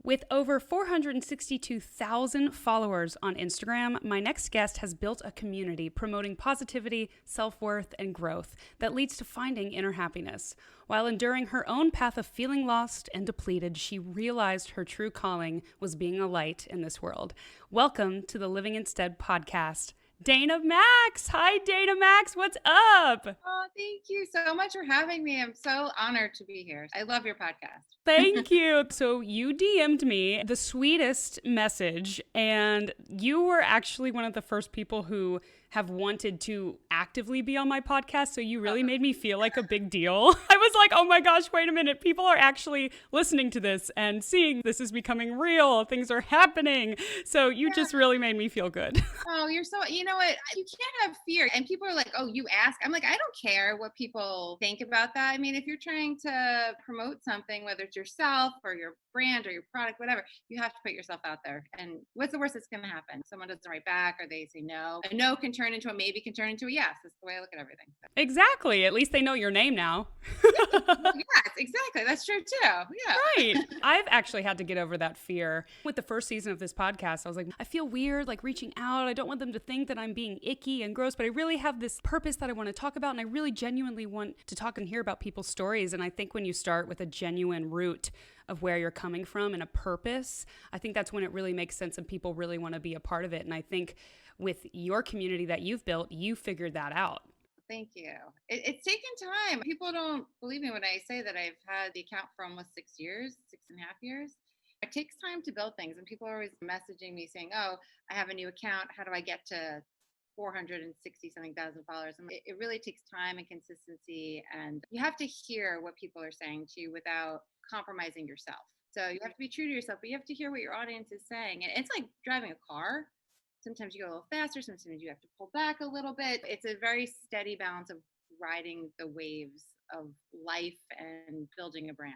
With over 462,000 followers on Instagram, my next guest has built a community promoting positivity, self-worth, and growth that leads to finding inner happiness. While enduring her own path of feeling lost and depleted, she realized her true calling was being a light in this world. Welcome to the Living Instead podcast, Dana-Maxx. Hi, Dana-Maxx. What's up? Oh, thank you so much for having me. I'm so honored to be here. I love your podcast. Thank you. So you DM'd me the sweetest message, and you were actually one of the first people who have wanted to actively be on my podcast. So you really made me feel like a big deal. I was like, oh my gosh, wait a minute. People are actually listening to this and seeing this is becoming real. Things are happening. So you just really made me feel good. Oh, you're so, you know what? You can't have fear. And people are like, oh, you ask. I'm like, I don't care what people think about that. I mean, if you're trying to promote something, whether it's yourself or your brand or your product, whatever, you have to put yourself out there. And what's the worst that's going to happen? Someone doesn't write back or they say no. A no can turn into a maybe, can turn into a yes. That's the way I look at everything. Exactly. At least they know your name now. Yes, exactly. That's true too. Yeah. Right. I've actually had to get over that fear. With the first season of this podcast, I was like, I feel weird, like reaching out. I don't want them to think that I'm being icky and gross, but I really have this purpose that I want to talk about. And I really genuinely want to talk and hear about people's stories. And I think when you start with a genuine root of where you're coming from and a purpose, I think that's when it really makes sense and people really want to be a part of it. And I think with your community that you've built, you figured that out. Thank you. It's taken time. People don't believe me when I say that I've had the account for almost 6 years, 6.5 years. It takes time to build things. And people are always messaging me saying, oh, I have a new account. How do I get to 460 something thousand followers? And it really takes time and consistency. And you have to hear what people are saying to you without compromising yourself. So you have to be true to yourself, but you have to hear what your audience is saying. And it's like driving a car. Sometimes you go a little faster, sometimes you have to pull back a little bit. It's a very steady balance of riding the waves of life and building a brand.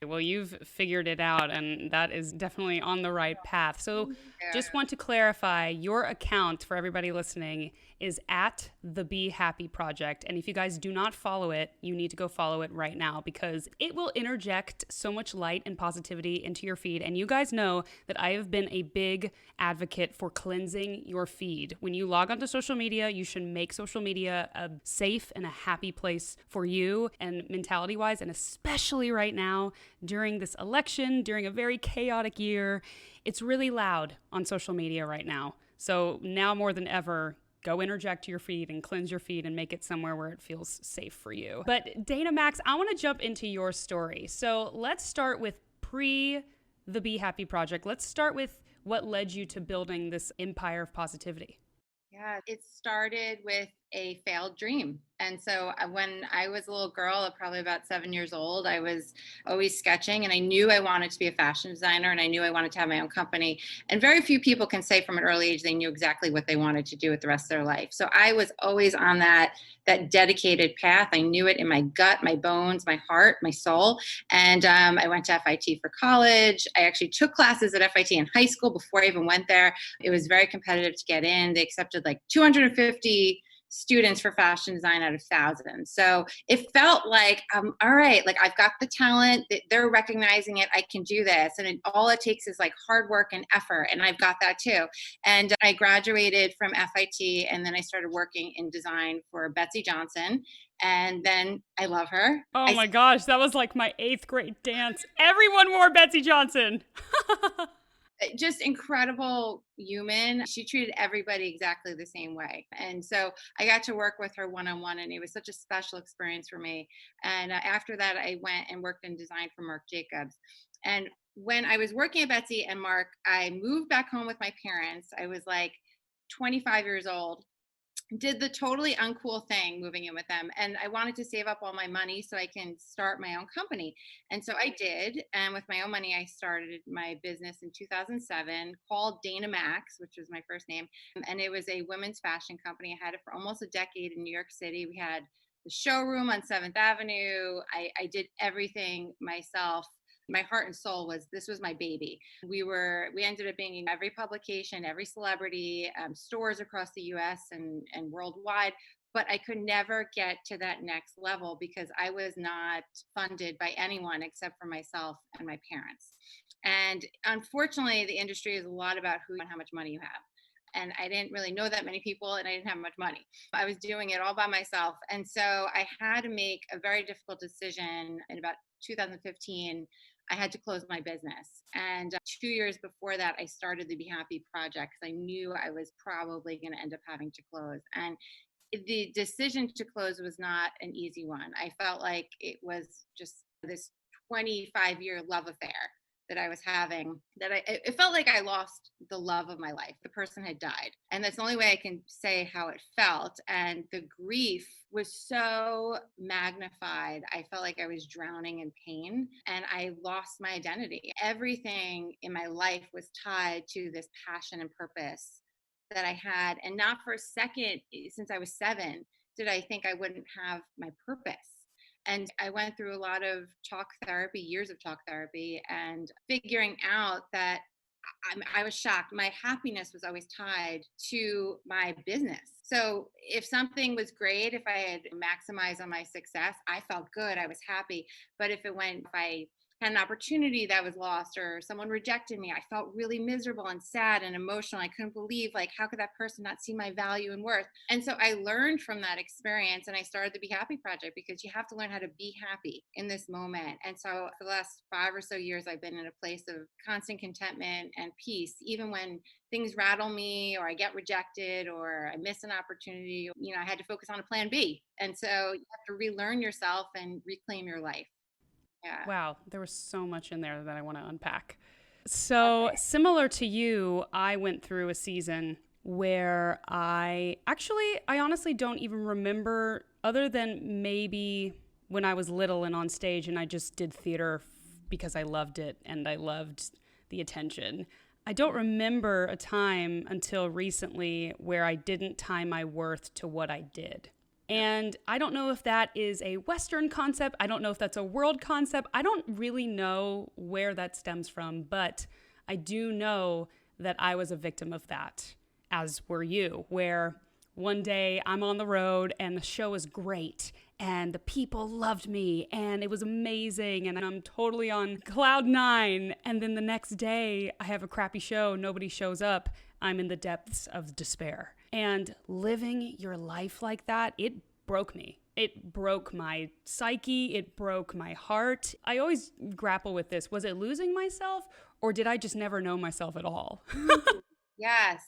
Well, you've figured it out, and that is definitely on the right path. So, Yeah. just want to clarify your account for everybody listening is at the Be Happy Project. And if you guys do not follow it, you need to go follow it right now because it will interject so much light and positivity into your feed. And you guys know that I have been a big advocate for cleansing your feed. When you log onto social media, you should make social media a safe and a happy place for you and mentality wise, and especially right now during this election, during a very chaotic year. It's really loud on social media right now. So now more than ever, go interject your feed and cleanse your feed and make it somewhere where it feels safe for you. But Dana-Maxx, I want to jump into your story. So let's start with the Be Happy Project. Let's start with what led you to building this empire of positivity. Yeah, it started with a failed dream. And so when I was a little girl, probably about 7 years old, I was always sketching and I knew I wanted to be a fashion designer and I knew I wanted to have my own company. And very few people can say from an early age they knew exactly what they wanted to do with the rest of their life. So I was always on that dedicated path. I knew it in my gut, my bones, my heart, my soul. And I went to FIT for college. I actually took classes at FIT in high school before I even went there. It was very competitive to get in. They accepted like 250 students for fashion design out of thousands. So it felt like, all right, like I've got the talent, they're recognizing it, I can do this. And all it takes is like hard work and effort. And I've got that too. And I graduated from FIT and then I started working in design for Betsy Johnson. And then I love her. Oh my gosh, that was like my 8th grade dance. Everyone wore Betsy Johnson. Just incredible human. She treated everybody exactly the same way. And so I got to work with her one-on-one and it was such a special experience for me. And after that, I went and worked in design for Marc Jacobs. And when I was working at Betsy and Marc, I moved back home with my parents. I was like 25 years old, did the totally uncool thing moving in with them, and I wanted to save up all my money so I can start my own company. And so I did, and with my own money I started my business in 2007 called Dana-Maxx, which was my first name, and it was a women's fashion company. I had it for almost a decade in New York City. We had the showroom on 7th Avenue. I did everything myself. My heart and soul was, this was my baby. We ended up being in every publication, every celebrity, stores across the US and worldwide. But I could never get to that next level because I was not funded by anyone except for myself and my parents. And unfortunately, the industry is a lot about who and how much money you have. And I didn't really know that many people, and I didn't have much money. I was doing it all by myself. And so I had to make a very difficult decision in about 2015. I had to close my business. And 2 years before that, I started the Be Happy Project because I knew I was probably going to end up having to close. And the decision to close was not an easy one. I felt like it was just this 25-year love affair that I was having, that it felt like I lost the love of my life. The person had died. And that's the only way I can say how it felt. And the grief was so magnified. I felt like I was drowning in pain and I lost my identity. Everything in my life was tied to this passion and purpose that I had. And not for a second, since I was 7, did I think I wouldn't have my purpose. And I went through a lot of talk therapy, years of talk therapy, and figuring out that I was shocked. My happiness was always tied to my business. So if something was great, if I had maximized on my success, I felt good. I was happy. But if I had an opportunity that was lost or someone rejected me, I felt really miserable and sad and emotional. I couldn't believe, like, how could that person not see my value and worth? And so I learned from that experience and I started the Be Happy Project, because you have to learn how to be happy in this moment. And so for the last 5 or so years, I've been in a place of constant contentment and peace, even when things rattle me or I get rejected or I miss an opportunity. I had to focus on a plan B. And so you have to relearn yourself and reclaim your life. Yeah. Wow, there was so much in there that I want to unpack. So, Okay. similar to you, I went through a season where I honestly don't even remember, other than maybe when I was little and on stage and I just did theater because I loved it and I loved the attention. I don't remember a time until recently where I didn't tie my worth to what I did. And I don't know if that is a Western concept. I don't know if that's a world concept. I don't really know where that stems from, but I do know that I was a victim of that, as were you, where one day I'm on the road and the show is great and the people loved me and it was amazing and I'm totally on cloud 9. And then the next day I have a crappy show, nobody shows up. I'm in the depths of despair. And living your life like that, it broke me. It broke my psyche. It broke my heart. I always grapple with this. Was it losing myself or did I just never know myself at all? Yes,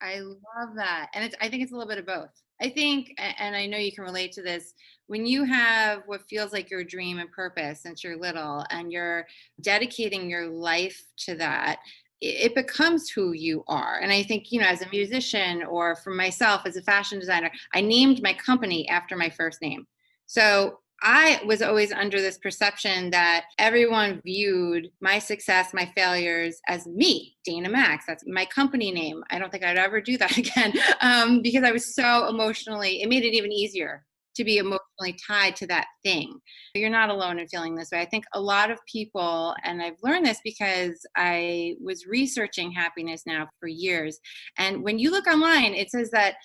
I love that. And I think it's a little bit of both. I think, and I know you can relate to this, when you have what feels like your dream and purpose since you're little and you're dedicating your life to that, it becomes who you are. And I think, as a musician or for myself as a fashion designer, I named my company after my first name. So I was always under this perception that everyone viewed my success, my failures as me, Dana-Maxx. That's my company name. I don't think I'd ever do that again, because I was so emotionally, it made it even easier to be emotionally tied to that thing. You're not alone in feeling this way. I think a lot of people, and I've learned this because I was researching happiness now for years. And when you look online, it says that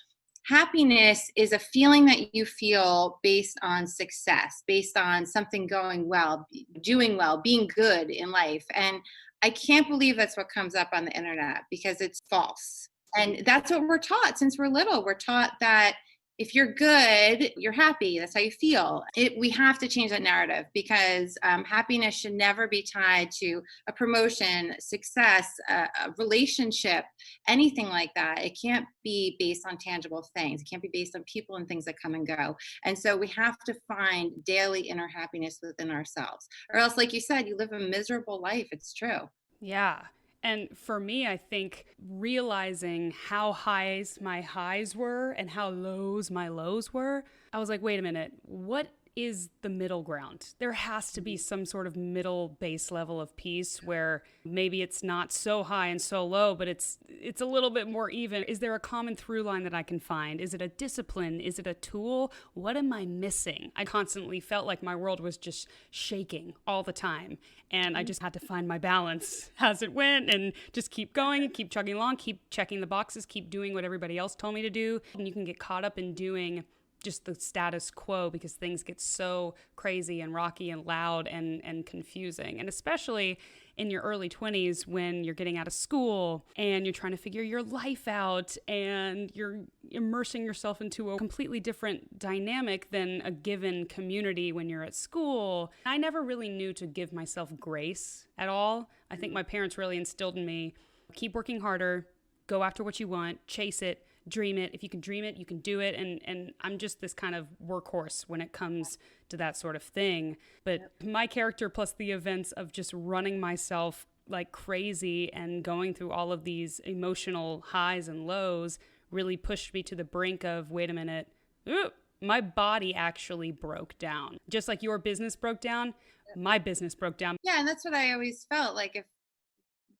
happiness is a feeling that you feel based on success, based on something going well, doing well, being good in life. And I can't believe that's what comes up on the internet, because it's false. And that's what we're taught since we're little. We're taught that if you're good, you're happy. That's how you feel. We have to change that narrative, because happiness should never be tied to a promotion, success, a relationship, anything like that. It can't be based on tangible things. It can't be based on people and things that come and go. And so we have to find daily inner happiness within ourselves. Or else, like you said, you live a miserable life. It's true. Yeah. And for me, I think realizing how highs my highs were and how lows my lows were, I was like, wait a minute, what is the middle ground? There has to be some sort of middle base level of peace where maybe it's not so high and so low, but it's a little bit more even. Is there a common through line that I can find? Is it a discipline? Is it a tool? What am I missing? I constantly felt like my world was just shaking all the time. And I just had to find my balance as it went and just keep going and keep chugging along, keep checking the boxes, keep doing what everybody else told me to do. And you can get caught up in doing just the status quo because things get so crazy and rocky and loud and confusing. And especially in your early 20s when you're getting out of school and you're trying to figure your life out and you're immersing yourself into a completely different dynamic than a given community when you're at school. I never really knew to give myself grace at all. I think my parents really instilled in me, keep working harder, go after what you want, chase it, dream it. If you can dream it, you can do it. And I'm just this kind of workhorse when it comes to that sort of thing. But my character plus the events of just running myself like crazy and going through all of these emotional highs and lows really pushed me to the brink of, wait a minute, ooh, my body actually broke down. Just like your business broke down, my business broke down. Yeah, and that's what I always felt like. If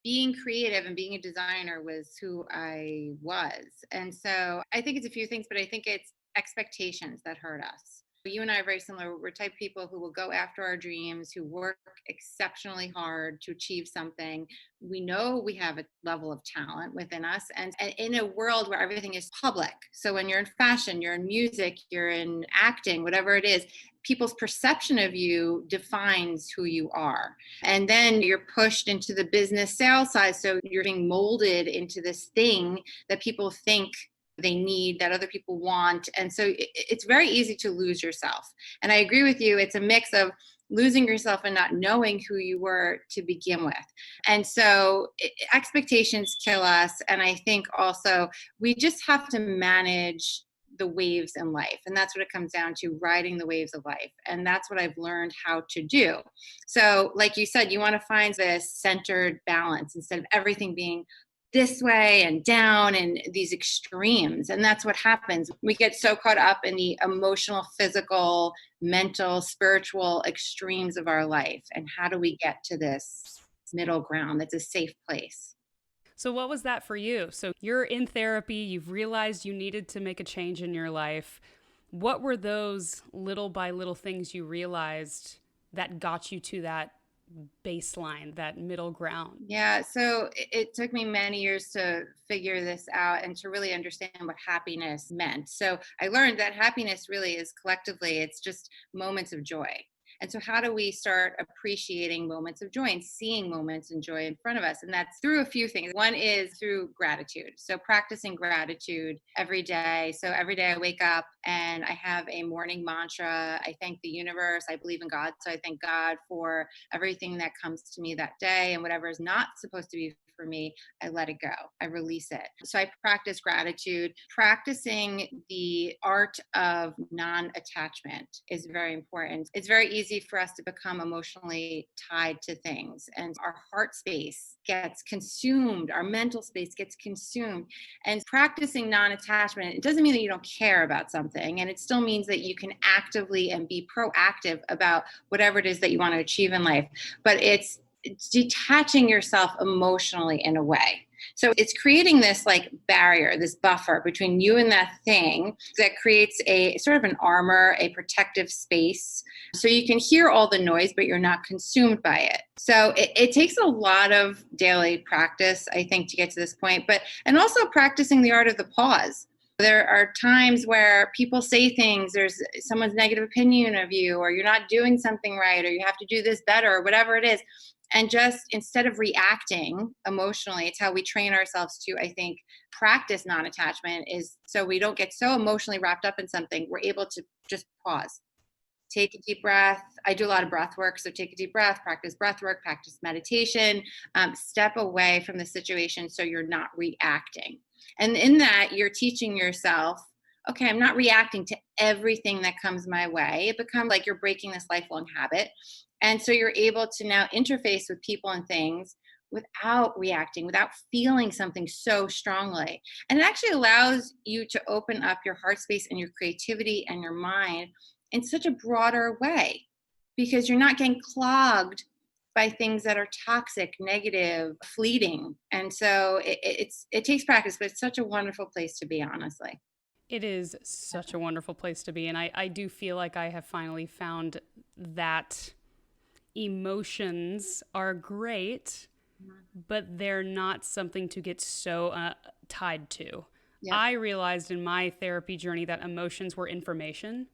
being creative and being a designer was who I was. And so I think it's a few things, but I think it's expectations that hurt us. You and I are very similar. We're type of people who will go after our dreams, who work exceptionally hard to achieve something. We know we have a level of talent within us. And in a world where everything is public, so when you're in fashion, you're in music, you're in acting, whatever it is, people's perception of you defines who you are. And then you're pushed into the business sales side. So you're being molded into this thing that people think they need, that other people want. And so it's very easy to lose yourself. And I agree with you. It's a mix of losing yourself and not knowing who you were to begin with. And so expectations kill us. And I think also we just have to manage the waves in life. And that's what it comes down to, riding the waves of life. And that's what I've learned how to do. So like you said, you want to find this centered balance instead of everything being this way and down and these extremes. And that's what happens. We get so caught up in the emotional, physical, mental, spiritual extremes of our life. And how do we get to this middle ground that's a safe place? So what was that for you? So you're in therapy, you've realized you needed to make a change in your life. What were those little by little things you realized that got you to that baseline, that middle ground? Yeah, so it took me many years to figure this out and to really understand what happiness meant. So I learned that happiness really is collectively, it's just moments of joy. And so how do we start appreciating moments of joy and seeing moments of joy in front of us? And that's through a few things. One is through gratitude. So practicing gratitude every day. So every day I wake up and I have a morning mantra. I thank the universe. I believe in God. So I thank God for everything that comes to me that day, and whatever is not supposed to be for me, I let it go. I release it. So I practice gratitude. Practicing the art of non-attachment is very important. It's very easy for us to become emotionally tied to things, and our heart space gets consumed, our mental space gets consumed. And practicing non-attachment, it doesn't mean that you don't care about something, and it still means that you can actively and be proactive about whatever it is that you want to achieve in life. But it's detaching yourself emotionally in a way. So it's creating this like barrier, this buffer between you and that thing that creates a sort of an armor, a protective space. So you can hear all the noise, but you're not consumed by it. So it takes a lot of daily practice, I think, to get to this point, and also practicing the art of the pause. There are times where people say things, there's someone's negative opinion of you, or you're not doing something right, or you have to do this better, or whatever it is. And just instead of reacting emotionally, it's how we train ourselves to, I think, practice non-attachment, is so we don't get so emotionally wrapped up in something. We're able to just pause, take a deep breath. I do a lot of breath work. So take a deep breath, practice breath work, practice meditation, step away from the situation so you're not reacting. And in that, you're teaching yourself, okay, I'm not reacting to everything that comes my way. It becomes like you're breaking this lifelong habit. And so you're able to now interface with people and things without reacting, without feeling something so strongly. And it actually allows you to open up your heart space and your creativity and your mind in such a broader way, because you're not getting clogged by things that are toxic, negative, fleeting. And so it takes practice, but it's such a wonderful place to be, honestly. It is such a wonderful place to be. And I do feel like I have finally found that emotions are great, but they're not something to get so tied to. Yeah. I realized in my therapy journey that emotions were information,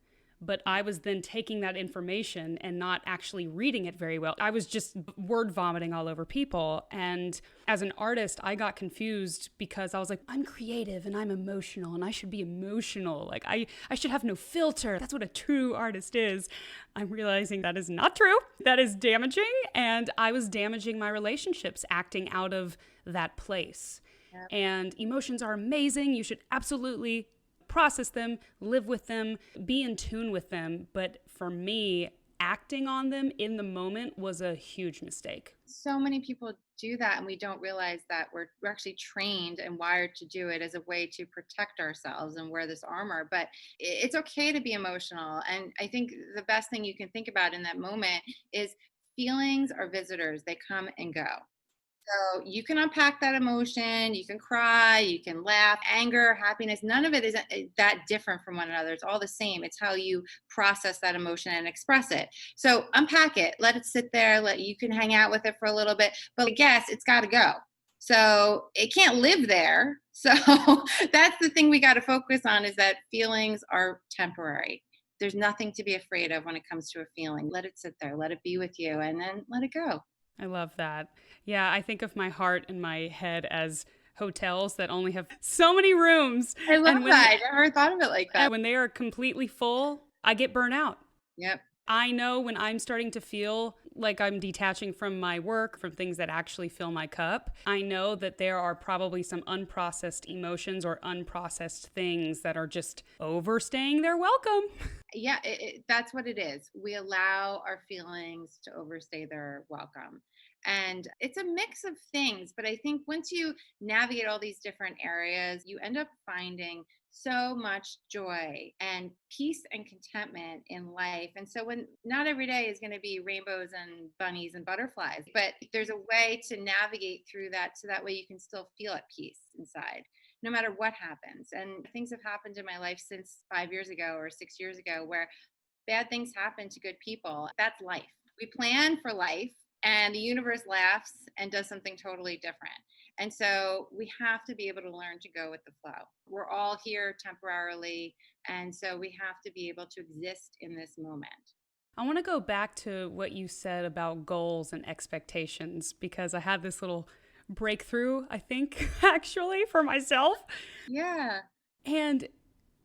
but I was then taking that information and not actually reading it very well. I was just word vomiting all over people. And as an artist, I got confused because I was like, I'm creative and I'm emotional and I should be emotional. Like I should have no filter. That's what a true artist is. I'm realizing that is not true. That is damaging. And I was damaging my relationships acting out of that place. Yep. And emotions are amazing. You should absolutely process them, live with them, be in tune with them. But for me, acting on them in the moment was a huge mistake. So many people do that, and we don't realize that we're actually trained and wired to do it as a way to protect ourselves and wear this armor. But it's okay to be emotional. And I think the best thing you can think about in that moment is feelings are visitors. They come and go. So you can unpack that emotion, you can cry, you can laugh, anger, happiness. None of it is that different from one another. It's all the same. It's how you process that emotion and express it. So unpack it, let it sit there, you can hang out with it for a little bit, but I guess it's got to go. So it can't live there. So that's the thing we got to focus on, is that feelings are temporary. There's nothing to be afraid of when it comes to a feeling. Let it sit there, let it be with you, and then let it go. I love that. Yeah, I think of my heart and my head as hotels that only have so many rooms. I love that. I never thought of it like that. And when they are completely full, I get burnt out. Yep. I know when I'm starting to feel like I'm detaching from my work, from things that actually fill my cup, I know that there are probably some unprocessed emotions or unprocessed things that are just overstaying their welcome. Yeah, that's what it is. We allow our feelings to overstay their welcome. And it's a mix of things. But I think once you navigate all these different areas, you end up finding so much joy and peace and contentment in life. And so when not every day is going to be rainbows and bunnies and butterflies, but there's a way to navigate through that so that way you can still feel at peace inside, no matter what happens. And things have happened in my life since 5 years ago or 6 years ago where bad things happen to good people. That's life. We plan for life and the universe laughs and does something totally different. And so we have to be able to learn to go with the flow. We're all here temporarily. And so we have to be able to exist in this moment. I want to go back to what you said about goals and expectations, because I had this little breakthrough, I think, actually, for myself. Yeah. And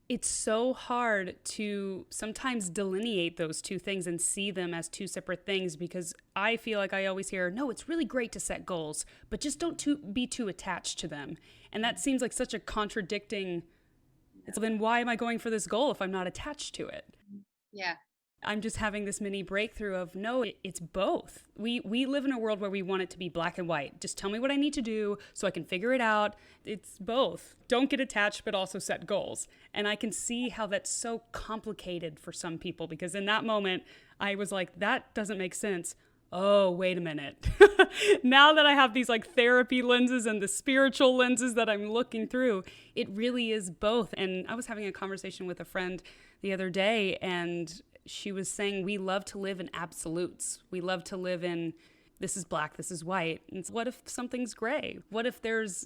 it's so hard to sometimes delineate those two things and see them as two separate things, because I feel like I always hear, no, it's really great to set goals, but just don't be too attached to them. And that seems like such a contradicting. So then why am I going for this goal if I'm not attached to it? Yeah. I'm just having this mini breakthrough of, no, it's both. We live in a world where we want it to be black and white. Just tell me what I need to do so I can figure it out. It's both. Don't get attached, but also set goals. And I can see how that's so complicated for some people, because in that moment, I was like, that doesn't make sense. Oh, wait a minute. Now that I have these like therapy lenses and the spiritual lenses that I'm looking through, it really is both. And I was having a conversation with a friend the other day, and she was saying we love to live in absolutes. We love to live in this is black, this is white. And what if something's gray? What if there's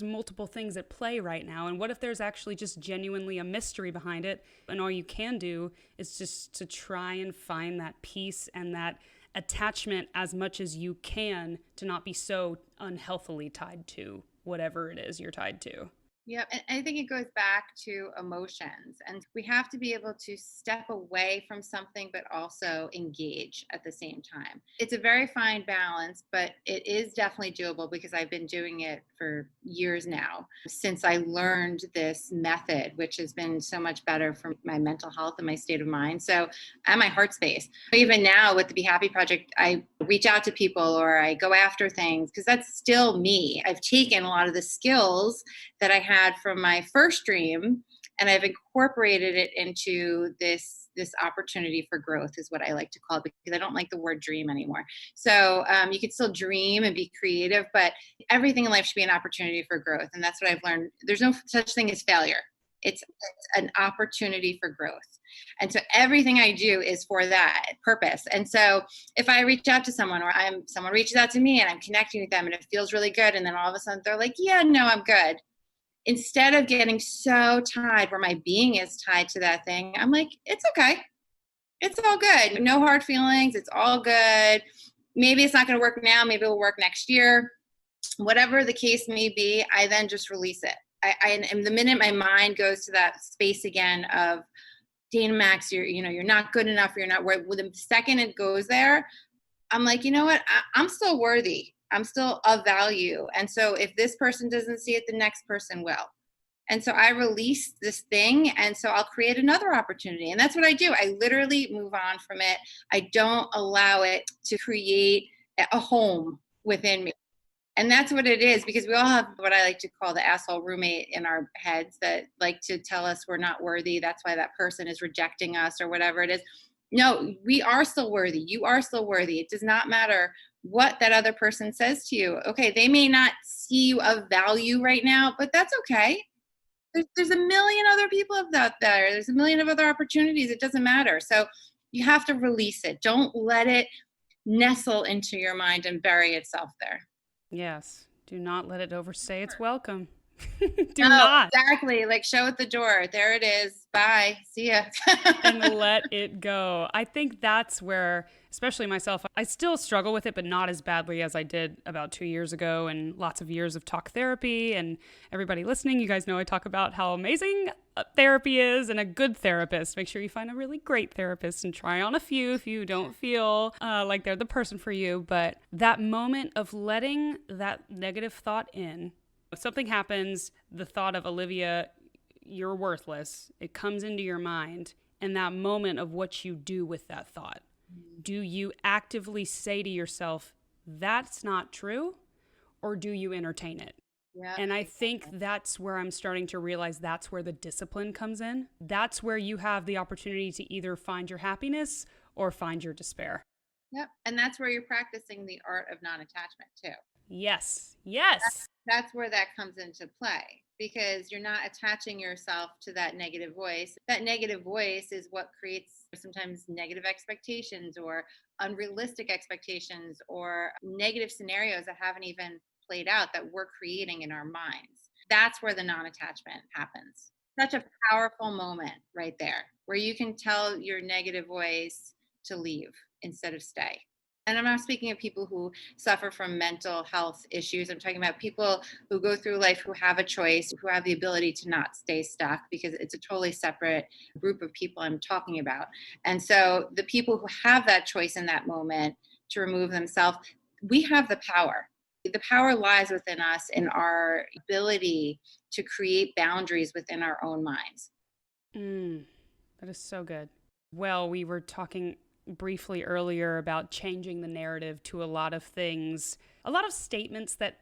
multiple things at play right now? And what if there's actually just genuinely a mystery behind it? And all you can do is just to try and find that peace and that attachment as much as you can to not be so unhealthily tied to whatever it is you're tied to. Yeah, and I think it goes back to emotions, and we have to be able to step away from something but also engage at the same time. It's a very fine balance, but it is definitely doable because I've been doing it for years now since I learned this method, which has been so much better for my mental health and my state of mind. So and my heart space. Even now with the Be Happy Project, I reach out to people or I go after things because that's still me. I've taken a lot of the skills that I had from my first dream and I've incorporated it into this opportunity for growth is what I like to call it, because I don't like the word dream anymore. So you can still dream and be creative, but everything in life should be an opportunity for growth. And that's what I've learned. There's no such thing as failure. It's an opportunity for growth. And so everything I do is for that purpose. And so if I reach out to someone or someone reaches out to me and I'm connecting with them and it feels really good, and then all of a sudden they're like, yeah, no, I'm good. instead of getting so tied where my being is tied to that thing, I'm like, it's okay. It's all good. No hard feelings. It's all good. Maybe it's not going to work now. Maybe it'll work next year. Whatever the case may be, I then just release it. And the minute my mind goes to that space again of Dana-Maxx, you're not good enough. You're not worth. Well, the second it goes there, I'm like, you know what? I'm still worthy. I'm still of value. And so if this person doesn't see it, the next person will. And so I release this thing. And so I'll create another opportunity. And that's what I do. I literally move on from it. I don't allow it to create a home within me. And that's what it is, because we all have what I like to call the asshole roommate in our heads that like to tell us we're not worthy. That's why that person is rejecting us or whatever it is. No, we are still worthy. You are still worthy. It does not matter what that other person says to you. Okay, they may not see you of value right now, but that's okay. There's a million other people out there. There's a million of other opportunities. It doesn't matter. So you have to release it. Don't let it nestle into your mind and bury itself there. Yes. Do not let it overstay its welcome. Do No, not. exactly. Like, show at the door. There it is. Bye. See ya. And let it go. I think that's where, especially myself, I still struggle with it, but not as badly as I did about 2 years ago, and lots of years of talk therapy. And everybody listening, you guys know I talk about how amazing therapy is, and a good therapist. Make sure you find a really great therapist and try on a few if you don't feel like they're the person for you. But that moment of letting that negative thought in, if something happens, the thought of Olivia, you're worthless, it comes into your mind, and that moment of what you do with that thought. Do you actively say to yourself, that's not true, or do you entertain it? Yeah. And I think that's where I'm starting to realize that's where the discipline comes in. That's where you have the opportunity to either find your happiness or find your despair. Yep. And that's where you're practicing the art of non-attachment too. Yes. Yes. That's where that comes into play, because you're not attaching yourself to that negative voice. That negative voice is what creates sometimes negative expectations or unrealistic expectations or negative scenarios that haven't even played out that we're creating in our minds. That's where the non-attachment happens. Such a powerful moment right there where you can tell your negative voice to leave instead of stay. And I'm not speaking of people who suffer from mental health issues. I'm talking about people who go through life who have a choice, who have the ability to not stay stuck, because it's a totally separate group of people I'm talking about. And so the people who have that choice in that moment to remove themselves, we have the power. The power lies within us in our ability to create boundaries within our own minds. That is so good. Well, we were talking briefly earlier about changing the narrative to a lot of things, a lot of statements that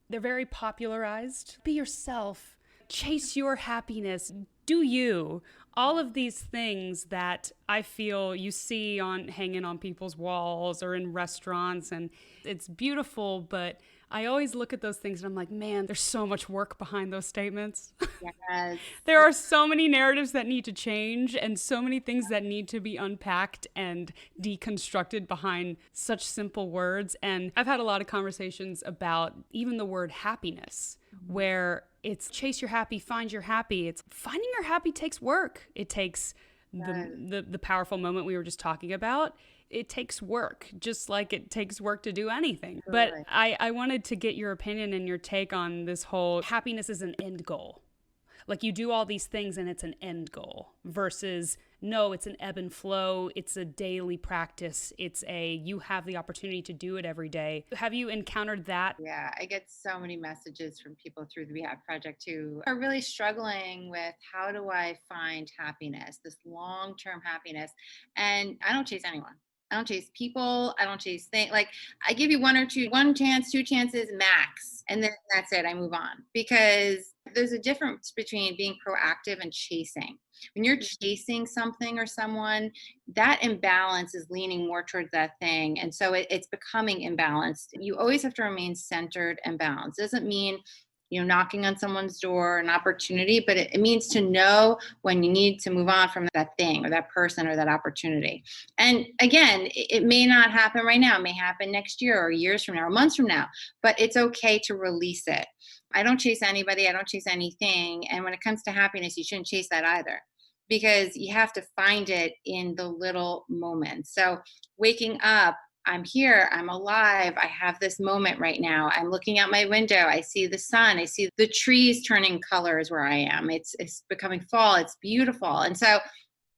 they're very popularized. Be yourself, chase your happiness, do you. All of these things that I feel you see hanging on people's walls or in restaurants, and it's beautiful, but I always look at those things and I'm like, man, there's so much work behind those statements. Yes. There are so many narratives that need to change and so many things that need to be unpacked and deconstructed behind such simple words. And I've had a lot of conversations about even the word happiness, where it's chase your happy, find your happy. It's finding your happy takes work. It takes the powerful moment we were just talking about. It takes work, just like it takes work to do anything. But I wanted to get your opinion and your take on this whole happiness is an end goal. Like, you do all these things and it's an end goal versus no, it's an ebb and flow. It's a daily practice. You have the opportunity to do it every day. Have you encountered that? Yeah, I get so many messages from people through the Rehab Project who are really struggling with, how do I find happiness, this long-term happiness? And I don't chase anyone. I don't chase people. I don't chase things. Like, I give you one chance, two chances max. And then that's it. I move on, because there's a difference between being proactive and chasing. When you're chasing something or someone, that imbalance is leaning more towards that thing. And so it's becoming imbalanced. You always have to remain centered and balanced. Doesn't mean knocking on someone's door, an opportunity, but it means to know when you need to move on from that thing or that person or that opportunity. And again, it may not happen right now. It may happen next year or years from now or months from now, but it's okay to release it. I don't chase anybody. I don't chase anything. And when it comes to happiness, you shouldn't chase that either, because you have to find it in the little moments. So waking up, I'm here, I'm alive, I have this moment right now. I'm looking out my window, I see the sun, I see the trees turning colors where I am. It's becoming fall, it's beautiful. And so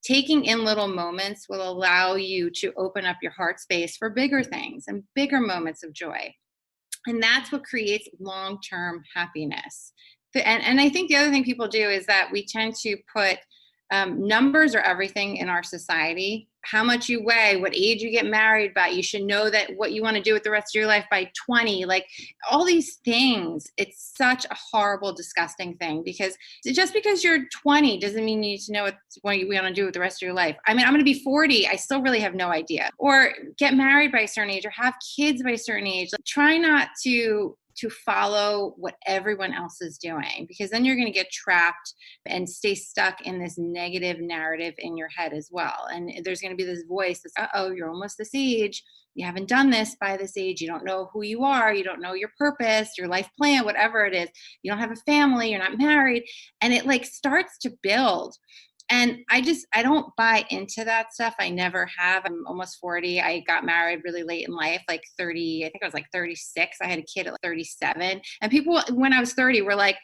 taking in little moments will allow you to open up your heart space for bigger things and bigger moments of joy. And that's what creates long-term happiness. And I think the other thing people do is that we tend to put numbers are everything in our society. How much you weigh, what age you get married by, you should know that what you want to do with the rest of your life by 20, like all these things. It's such a horrible, disgusting thing, because just because you're 20 doesn't mean you need to know what you want to do with the rest of your life. I mean, I'm going to be 40. I still really have no idea. Or get married by a certain age or have kids by a certain age. Like, try not to follow what everyone else is doing, because then you're going to get trapped and stay stuck in this negative narrative in your head as well. And there's going to be this voice that's, oh, you're almost this age. You haven't done this by this age. You don't know who you are. You don't know your purpose, your life plan, whatever it is. You don't have a family. You're not married. And it like starts to build. And I don't buy into that stuff. I never have. I'm almost 40. I got married really late in life, like 30, I think I was like 36. I had a kid at like 37. And people, when I was 30, were like,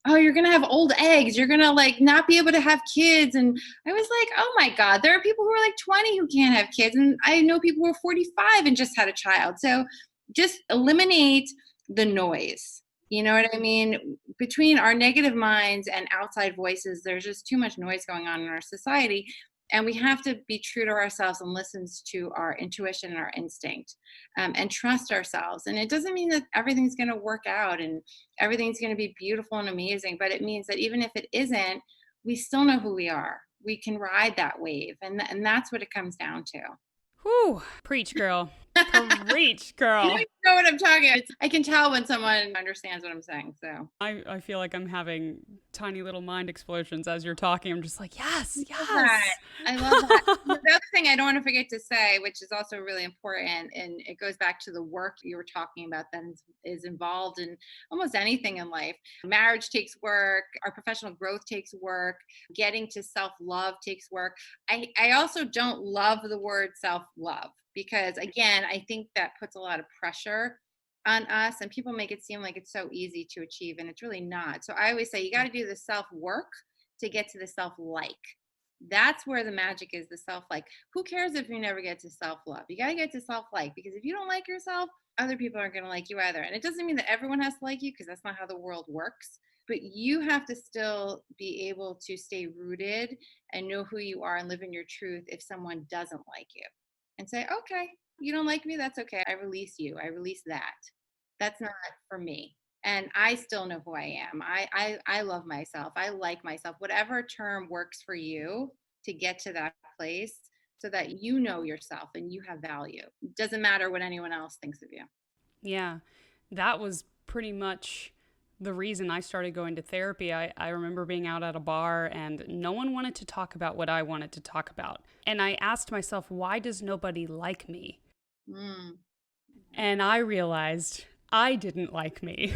oh, you're going to have old eggs. You're going to like not be able to have kids. And I was like, oh my God, there are people who are like 20 who can't have kids. And I know people who are 45 and just had a child. So just eliminate the noise. You know what I mean? Between our negative minds and outside voices, there's just too much noise going on in our society. And we have to be true to ourselves and listen to our intuition and our instinct, and trust ourselves. And it doesn't mean that everything's going to work out and everything's going to be beautiful and amazing, but it means that even if it isn't, we still know who we are. We can ride that wave. And that's what it comes down to. Whew. Preach, girl. Preach, girl. You know what I'm talking about. I can tell when someone understands what I'm saying. So I feel like I'm having tiny little mind explosions as you're talking. I'm just like, yes. I love that. The other thing I don't want to forget to say, which is also really important, and it goes back to the work you were talking about that is involved in almost anything in life. Marriage takes work. Our professional growth takes work. Getting to self-love takes work. I also don't love the word self-love, because again, I think that puts a lot of pressure on us, and people make it seem like it's so easy to achieve, and it's really not. So I always say you got to do the self work to get to the self like. That's where the magic is, the self like. Who cares if you never get to self love? You got to get to self like, because if you don't like yourself, other people aren't going to like you either. And it doesn't mean that everyone has to like you, because that's not how the world works. But you have to still be able to stay rooted and know who you are and live in your truth if someone doesn't like you. And say, okay, you don't like me, that's okay. I release you. I release that. That's not for me. And I still know who I am. I love myself. I like myself. Whatever term works for you to get to that place, so that you know yourself and you have value. It doesn't matter what anyone else thinks of you. Yeah, that was pretty much the reason I started going to therapy. I remember being out at a bar and no one wanted to talk about what I wanted to talk about. And I asked myself, why does nobody like me? And I realized I didn't like me.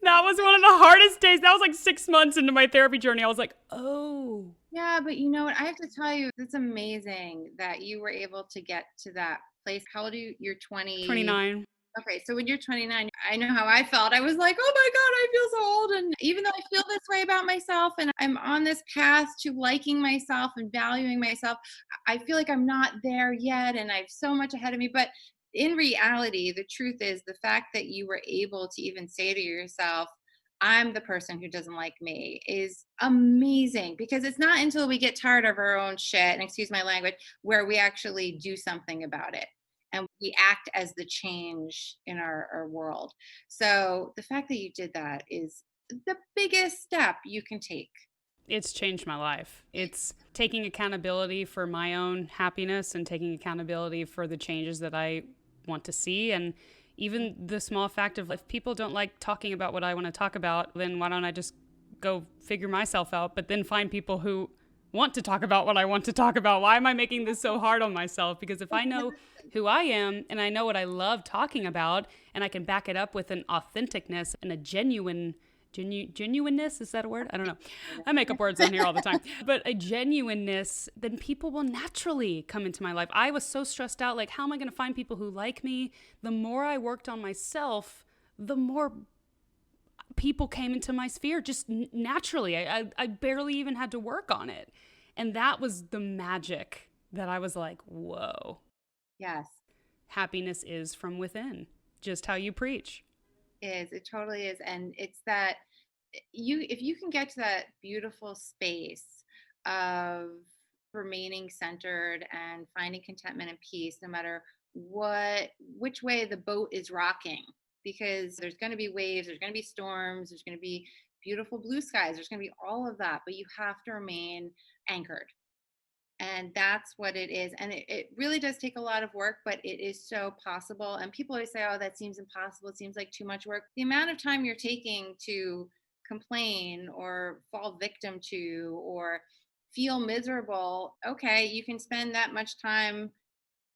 That was one of the hardest days. That was like 6 months into my therapy journey. I was like, oh. Yeah, but you know what? I have to tell you, it's amazing that you were able to get to that place. How old are you? You're 20? 29. Okay, so when you're 29, I know how I felt. I was like, oh my God, I feel so old. And even though I feel this way about myself and I'm on this path to liking myself and valuing myself, I feel like I'm not there yet and I have so much ahead of me. But in reality, the truth is the fact that you were able to even say to yourself, I'm the person who doesn't like me, is amazing, because it's not until we get tired of our own shit, and excuse my language, where we actually do something about it. And we act as the change in our world. So the fact that you did that is the biggest step you can take. It's changed my life. It's taking accountability for my own happiness and taking accountability for the changes that I want to see. And even the small fact of if people don't like talking about what I want to talk about, then why don't I just go figure myself out, but then find people who want to talk about what I want to talk about? Why am I making this so hard on myself? Because if I know who I am and I know what I love talking about and I can back it up with an authenticness and a genuineness, is that a word? I don't know. I make up words on here all the time. But a genuineness, then people will naturally come into my life. I was so stressed out, like, how am I going to find people who like me? The more I worked on myself, the more people came into my sphere just naturally. I barely even had to work on it. And that was the magic that I was like, whoa. Yes. Happiness is from within, just how you preach. It totally is. And it's that if you can get to that beautiful space of remaining centered and finding contentment and peace, no matter which way the boat is rocking, because there's going to be waves, there's going to be storms, there's going to be beautiful blue skies, there's going to be all of that, but you have to remain anchored. And that's what it is. And it really does take a lot of work, but it is so possible. And people always say, oh, that seems impossible. It seems like too much work. The amount of time you're taking to complain or fall victim to or feel miserable, okay, you can spend that much time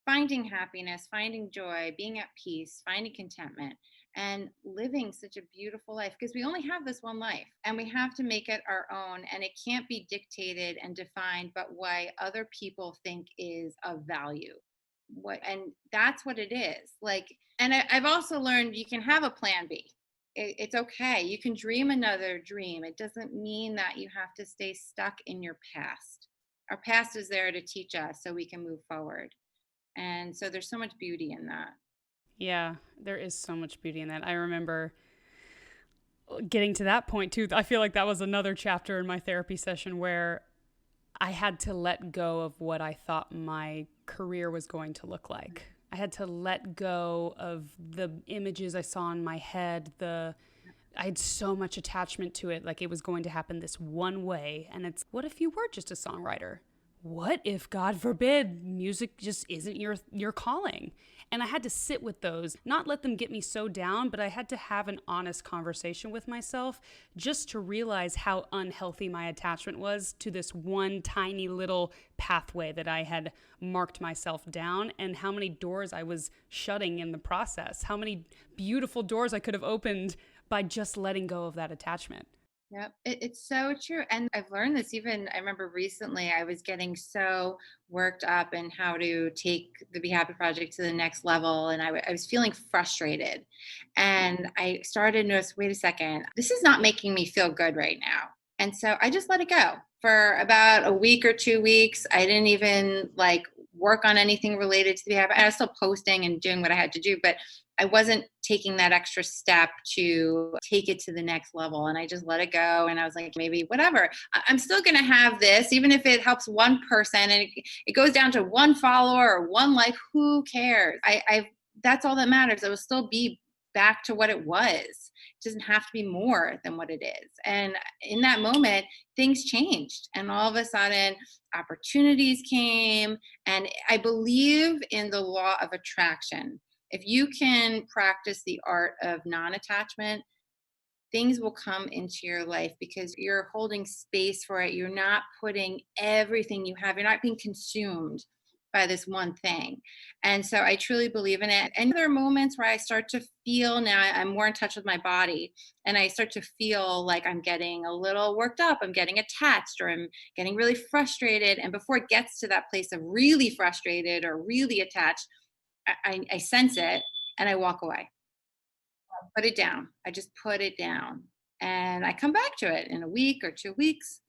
finding happiness, finding joy, being at peace, finding contentment, and living such a beautiful life, because we only have this one life and we have to make it our own, and it can't be dictated and defined by what other people think is of value. And that's what it is. Like, and I've also learned you can have a plan B. It's okay. You can dream another dream. It doesn't mean that you have to stay stuck in your past. Our past is there to teach us so we can move forward. And so there's so much beauty in that. Yeah, there is so much beauty in that. I remember getting to that point too. I feel like that was another chapter in my therapy session where I had to let go of what I thought my career was going to look like. I had to let go of the images I saw in my head. I had so much attachment to it, like it was going to happen this one way. And it's, what if you were just a songwriter? What if, God forbid, music just isn't your calling? And I had to sit with those, not let them get me so down, but I had to have an honest conversation with myself just to realize how unhealthy my attachment was to this one tiny little pathway that I had marked myself down, and how many doors I was shutting in the process, how many beautiful doors I could have opened by just letting go of that attachment. Yep, it's so true. And I've learned this even, I remember recently I was getting so worked up in how to take the Be Happy Project to the next level. And I was feeling frustrated. And I started to notice, wait a second, this is not making me feel good right now. And so I just let it go for about a week or 2 weeks. I didn't even like work on anything related to the Be Happy. I was still posting and doing what I had to do, but I wasn't taking that extra step to take it to the next level. And I just let it go. And I was like, maybe whatever. I'm still going to have this, even if it helps one person and it goes down to one follower or one like, who cares? That's all that matters. It will still be back to what it was. It doesn't have to be more than what it is. And in that moment, things changed. And all of a sudden, opportunities came. And I believe in the law of attraction. If you can practice the art of non-attachment, things will come into your life because you're holding space for it. You're not putting everything you have, you're not being consumed by this one thing. And so I truly believe in it. And there are moments where I start to feel, now I'm more in touch with my body, and I start to feel like I'm getting a little worked up, I'm getting attached, or I'm getting really frustrated. And before it gets to that place of really frustrated or really attached, I sense it and I walk away. Put it down. I just put it down. And I come back to it in a week or 2 weeks.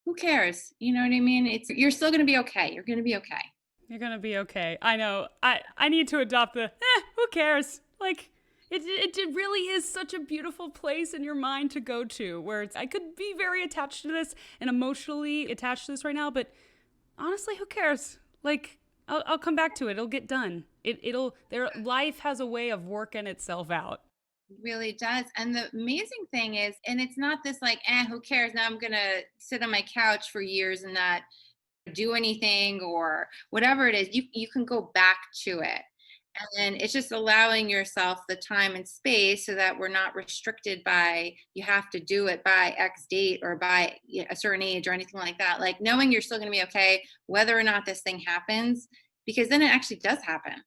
Who cares? You know what I mean? You're still gonna be okay. You're gonna be okay. You're going to be okay. I know. I need to adopt who cares? Like, it really is such a beautiful place in your mind to go to, where I could be very attached to this and emotionally attached to this right now, but honestly, who cares? Like, I'll come back to it. It'll get done. Their life has a way of working itself out. It really does. And the amazing thing is, and it's not this like, who cares? Now I'm gonna sit on my couch for years and not do anything or whatever it is. You can go back to it. And it's just allowing yourself the time and space so that we're not restricted by you have to do it by X date or by a certain age or anything like that. Like knowing you're still going to be okay, whether or not this thing happens, because then it actually does happen.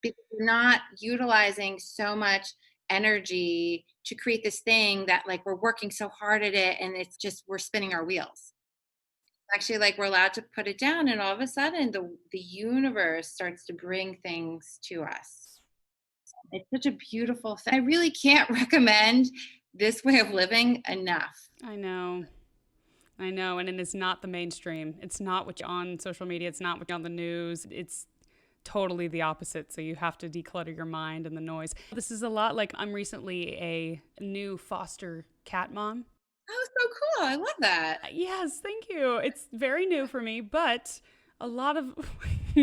Because you're not utilizing so much energy to create this thing that like we're working so hard at it and it's just we're spinning our wheels. Actually, like we're allowed to put it down and all of a sudden the universe starts to bring things to us. It's such a beautiful thing. I really can't recommend this way of living enough. I know. I know. And it is not the mainstream. It's not what's on social media. It's not what's on the news. It's totally the opposite. So you have to declutter your mind and the noise. This is a lot like I'm recently a new foster cat mom. Oh, so cool. I love that. Yes, thank you. It's very new for me, but a lot of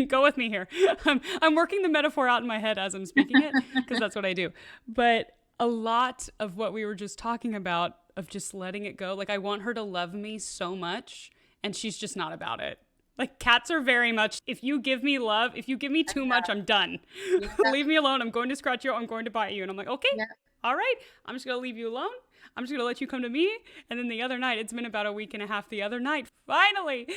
go with me here. I'm working the metaphor out in my head as I'm speaking it because that's what I do. But a lot of what we were just talking about of just letting it go. Like I want her to love me so much and she's just not about it. Like cats are very much, if you give me love, if you give me too much, I'm done. Yeah. Leave me alone. I'm going to scratch you. I'm going to bite you. And I'm like, okay, Yeah. all right. I'm just going to leave you alone. I'm just going to let you come to me. And then the other night, it's been about a week and a half the other night, finally,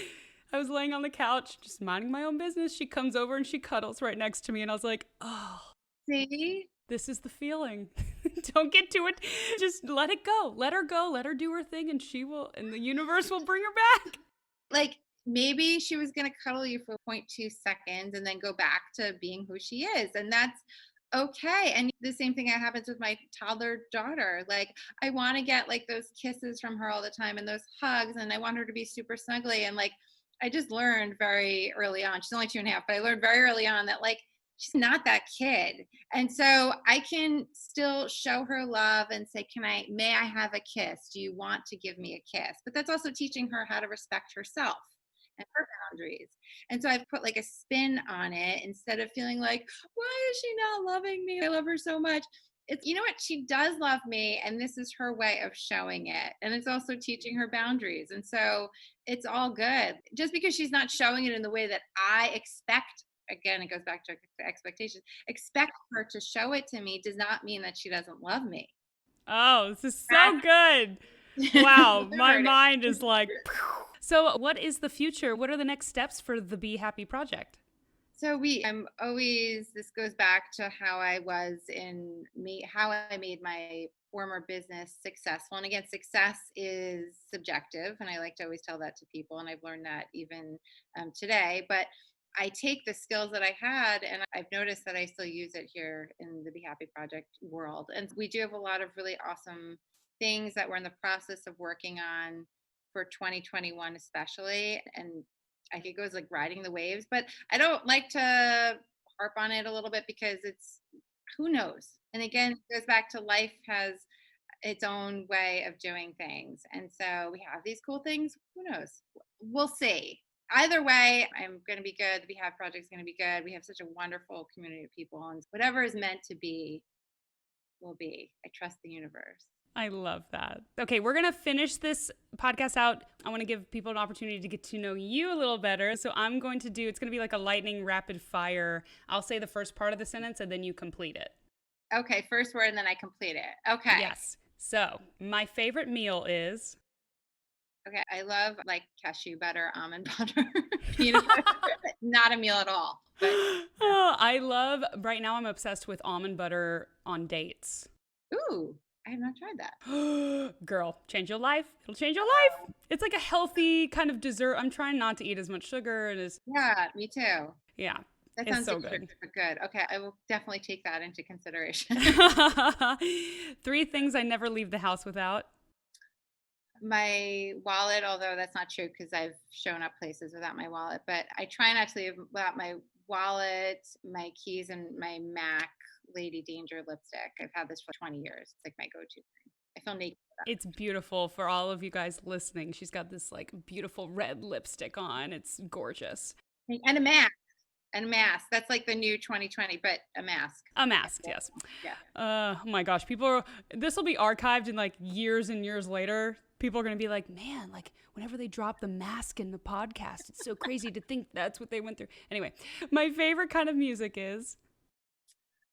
I was laying on the couch, just minding my own business. She comes over and she cuddles right next to me. And I was like, oh, See? this is the feeling. Don't get to it. Just let it go. Let her go. Let her do her thing. And she will, and the universe will bring her back. Like maybe she was going to cuddle you for zero point 0.2 seconds and then go back to being who she is. And that's okay. And the same thing that happens with my toddler daughter. Like I want to get like those kisses from her all the time and those hugs. And I want her to be super snuggly. And like, I just learned very early on, she's only 2.5, but I learned very early on that like, she's not that kid. And so I can still show her love and say, may I have a kiss? Do you want to give me a kiss? But that's also teaching her how to respect herself and her boundaries. And so I've put like a spin on it instead of feeling like, why is she not loving me? I love her so much. It's, you know what? She does love me, and this is her way of showing it. And it's also teaching her boundaries. And so it's all good. Just because she's not showing it in the way that I expect, again, it goes back to expectations, expect her to show it to me does not mean that she doesn't love me. Oh, this is so good. Wow, my mind is like, so what is the future? What are the next steps for the Be Happy project? So I'm always, this goes back to how I was how I made my former business successful. And again, success is subjective. And I like to always tell that to people. And I've learned that even today, but I take the skills that I had and I've noticed that I still use it here in the Be Happy project world. And we do have a lot of really awesome things that we're in the process of working on for 2021, especially. And I think it goes like riding the waves, but I don't like to harp on it a little bit because it's who knows. And again, it goes back to life has its own way of doing things. And so we have these cool things. Who knows? We'll see. Either way, I'm going to be good. The Be Happy project is going to be good. We have such a wonderful community of people, and whatever is meant to be will be. I trust the universe. I love that. Okay, we're going to finish this podcast out. I want to give people an opportunity to get to know you a little better. So I'm going to it's going to be like a lightning rapid fire. I'll say the first part of the sentence and then you complete it. Okay, first word and then I complete it. Okay. Yes. So my favorite meal is? Okay, I love like cashew butter, almond butter, peanut butter. Not a meal at all. But, oh, I love, right now I'm obsessed with almond butter on dates. Ooh. I have not tried that. Girl, change your life. It'll change your life. It's like a healthy kind of dessert. I'm trying not to eat as much sugar. Yeah, me too. Yeah. That it's sounds so good. Good. Okay, I will definitely take that into consideration. 3 things I never leave the house without. My wallet, although that's not true because I've shown up places without my wallet, but I try not to leave without my wallet, my keys, and my MAC Lady Danger lipstick. I've had this for 20 years. It's like my go-to thing. I feel naked. It's beautiful for all of you guys listening. She's got this like beautiful red lipstick on. It's gorgeous. And a mask. And a mask. That's like the new 2020, but a mask. A mask, yes. Yeah. Oh my gosh. This will be archived in like years and years later. People are going to be like, man, like whenever they drop the mask in the podcast, it's so crazy to think that's what they went through. Anyway, my favorite kind of music is?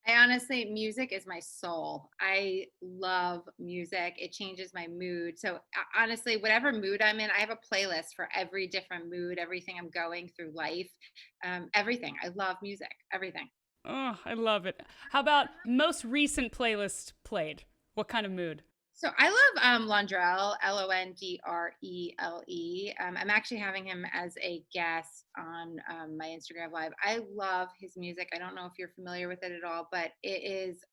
I honestly, music is my soul. I love music. It changes my mood. So honestly, whatever mood I'm in, I have a playlist for every different mood, everything I'm going through life, everything. I love music, everything. Oh, I love it. How about most recent playlist played? What kind of mood? So I love Londrelle, Londrele. I'm actually having him as a guest on my Instagram Live. I love his music. I don't know if you're familiar with it at all, but it is,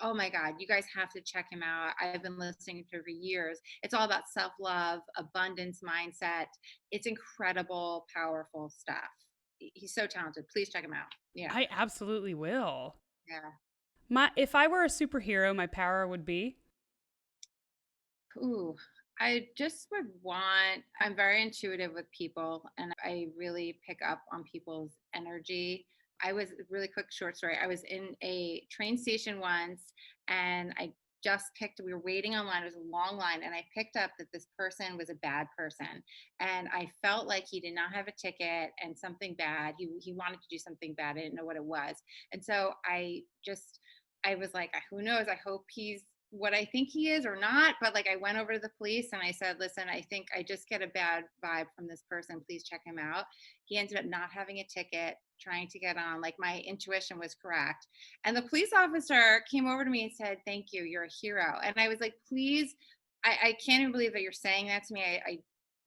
oh my God, you guys have to check him out. I've been listening to it for years. It's all about self love, abundance mindset. It's incredible, powerful stuff. He's so talented. Please check him out. Yeah. I absolutely will. Yeah. If I were a superhero, my power would be. Ooh, I just would want, I'm very intuitive with people and I really pick up on people's energy. I was, really quick short story. I was in a train station once and I just picked, we were waiting online. It was a long line. And I picked up that this person was a bad person. And I felt like he did not have a ticket and something bad. He wanted to do something bad. I didn't know what it was. And so I was like, who knows? I hope he's what I think he is or not. But like, I went over to the police and I said, listen, I think I just get a bad vibe from this person. Please check him out. He ended up not having a ticket, trying to get on. Like, my intuition was correct. And the police officer came over to me and said, thank you. You're a hero. And I was like, please, I can't even believe that you're saying that to me. I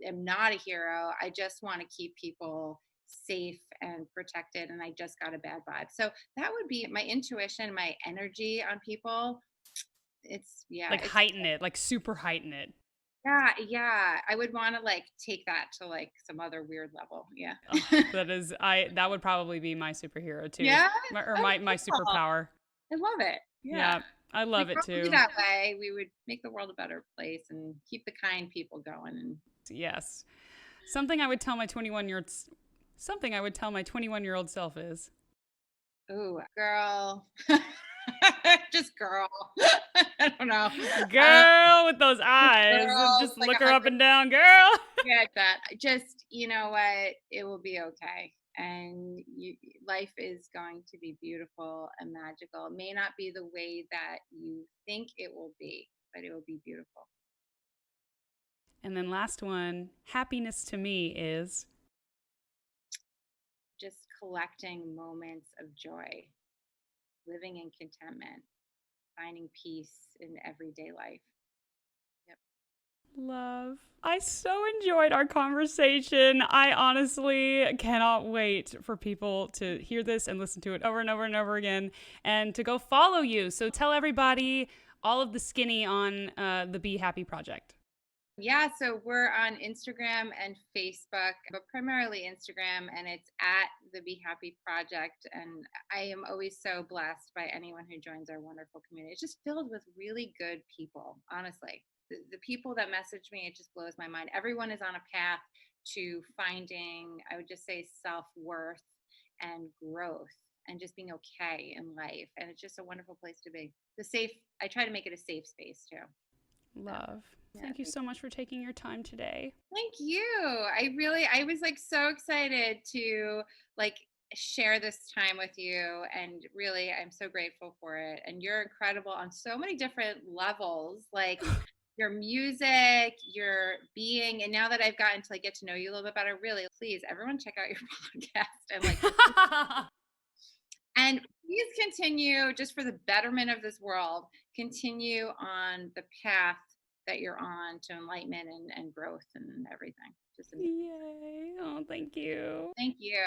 am not a hero. I just want to keep people safe and protected. And I just got a bad vibe. So that would be my intuition, my energy on people. It's, yeah, Like it's, heighten it, like super heighten it. yeah, yeah. I would want to like take that to like some other weird level. Yeah. Oh, that would probably be my superhero too. Yeah. Or Oh, my cool. superpower. I love it. Yeah. Yeah, I Like, love it probably too. that way we would make the world a better place and keep the kind people going. And Yes. Something I would tell my 21-year-old something I would tell my 21-year-old self is, oh, girl, just girl. I don't know. Uh, girl with those eyes. Girl Just with like look a her up hundred. and down, girl. Yeah, that. Just, you know what? It will be okay. And life is going to be beautiful and magical. It may not be the way that you think it will be, but it will be beautiful. And then last one, happiness to me is, Just collecting moments of joy, living in contentment, finding peace in everyday life. Yep. love. I so enjoyed our conversation. I honestly cannot wait for people to hear this and listen to it over and over and over again and to go follow you. So tell everybody all of the skinny on the Be Happy Project. Yeah, so we're on Instagram and Facebook, but primarily Instagram, and it's at the Be Happy Project. And I am always so blessed by anyone who joins our wonderful community. It's just filled with really good people, honestly. The people that message me, it just blows my mind. Everyone is on a path to finding, I would just say, self worth and growth and just being okay in life. And it's just a wonderful place to be. I try to make it a safe space too. So, Love. yeah. Thank you so much for taking your time today. Thank you. I was like so excited to like share this time with you. And really, I'm so grateful for it. And you're incredible on so many different levels, like your music, your being. And now that I've gotten to like get to know you a little bit better, really, please, everyone check out your podcast and like, and please continue just for the betterment of this world, continue on the path that you're on to enlightenment and growth and everything. Just amazing. Yay. Oh, thank you. Thank you.